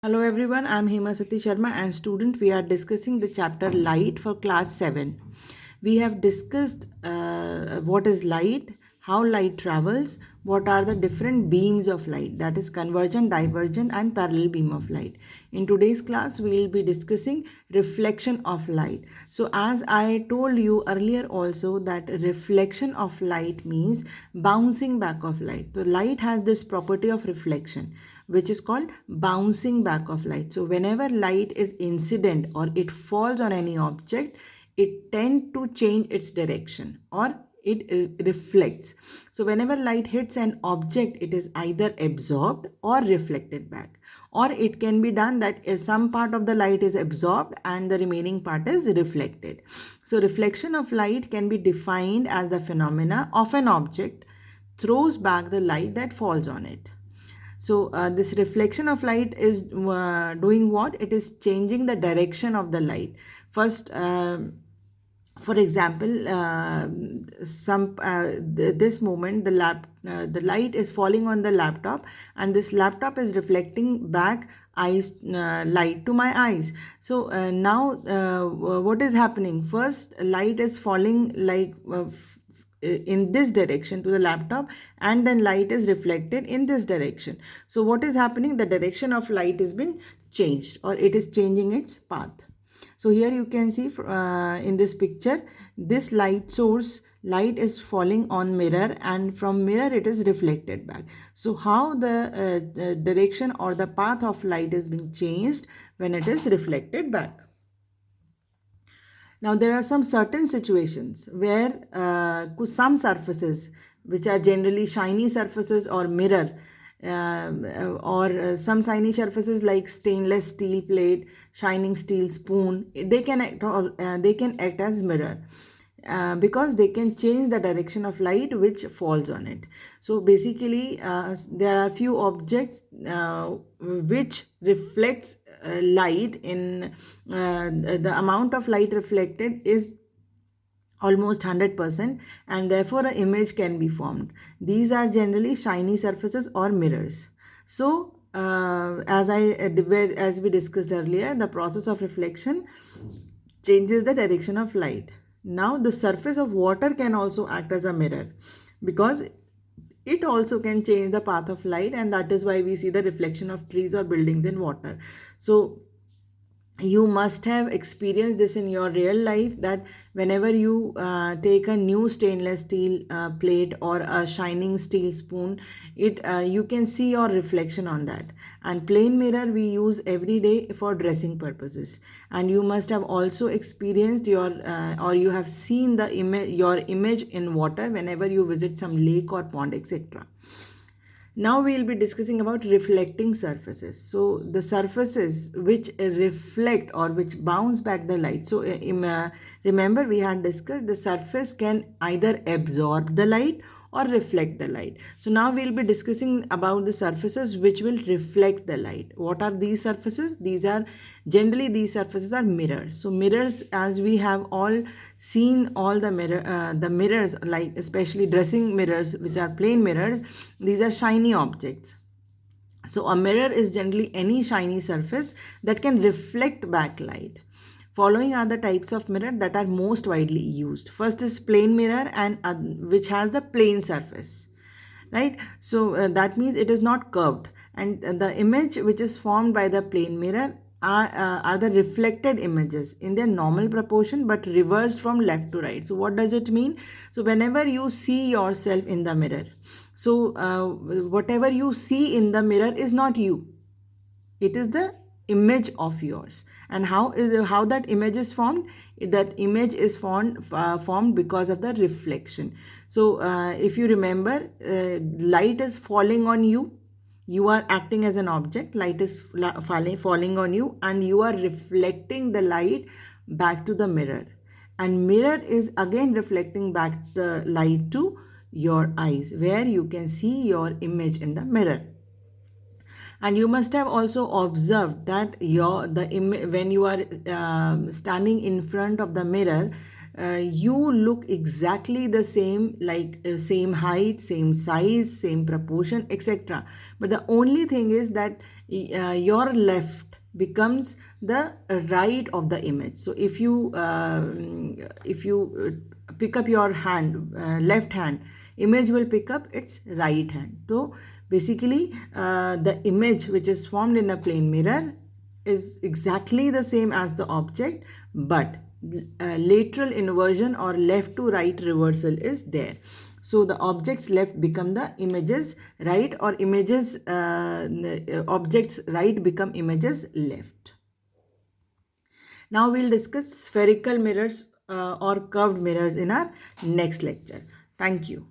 Hello everyone, I am Hema Sati Sharma and student. We are discussing the chapter light for class 7. We have discussed what is light, how light travels, what are the different beams of light, that is convergent, divergent and parallel beam of light. In today's class we will be discussing reflection of light. So as I told you earlier also that reflection of light means bouncing back of light. So light has this property of reflection, which is called bouncing back of light. So whenever light is incident or it falls on any object, it tend to change its direction or it reflects. So whenever light hits an object, it is either absorbed or reflected back, or it can be done that some part of the light is absorbed and the remaining part is reflected. So reflection of light can be defined as the phenomena of an object throws back the light that falls on it. So this reflection of light is doing what? It is changing the direction of the light. First, for example, this moment the light is falling on the laptop, and this laptop is reflecting back light to my eyes. So now what is happening? First, light is falling like in this direction to the laptop, and then light is reflected in this direction. So what is happening? The direction of light has been changed, or it is changing its path. So here you can see in this picture, this light source, light is falling on mirror, and from mirror it is reflected back. So how the direction or the path of light is being changed when it is reflected back. Now there are some certain situations where some surfaces, which are generally shiny surfaces or mirror, or some shiny surfaces like stainless steel plate, shining steel spoon, they can act as mirror. Because they can change the direction of light which falls on it. So basically there are few objects which reflects light in the amount of light reflected is almost 100%, and therefore an image can be formed. These are generally shiny surfaces or mirrors. So as we discussed earlier, the process of reflection changes the direction of light. Now the surface of water can also act as a mirror, because it also can change the path of light, and that is why we see the reflection of trees or buildings in water. So you must have experienced this in your real life, that whenever you take a new stainless steel plate or a shining steel spoon, you can see your reflection on that. And plain mirror we use every day for dressing purposes. And you must have also experienced or you have seen your image in water whenever you visit some lake or pond, etc. Now we will be discussing about reflecting surfaces. So the surfaces which reflect or which bounce back the light. So remember we had discussed the surface can either absorb the light or reflect the light. So now we will be discussing about the surfaces which will reflect the light. What are these surfaces? These surfaces are mirrors. So mirrors, as we have all seen all the mirrors, like especially dressing mirrors, which are plain mirrors, these are shiny objects. So a mirror is generally any shiny surface that can reflect back light. Following are the types of mirror that are most widely used. First is plain mirror, and which has the plain surface, right? So that means it is not curved, and the image which is formed by the plain mirror are the reflected images in their normal proportion but reversed from left to right. So what does it mean? So whenever you see yourself in the mirror, so whatever you see in the mirror is not you, it is the image of yours. And how that image is formed? That image is formed because of the reflection. So if you remember, light is falling on you, you are acting as an object, light is falling on you, and you are reflecting the light back to the mirror, and mirror is again reflecting back the light to your eyes, where you can see your image in the mirror. And you must have also observed that when you are standing in front of the mirror, you look exactly the same, like same height, same size, same proportion, etc. But the only thing is that your left becomes the right of the image. So if you pick up your hand, left hand, image will pick up its right hand. So basically the image which is formed in a plane mirror is exactly the same as the object, but lateral inversion or left to right reversal is there. So the objects left become the images right, or images objects right become images left. Now we'll discuss spherical mirrors or curved mirrors in our next lecture. Thank you.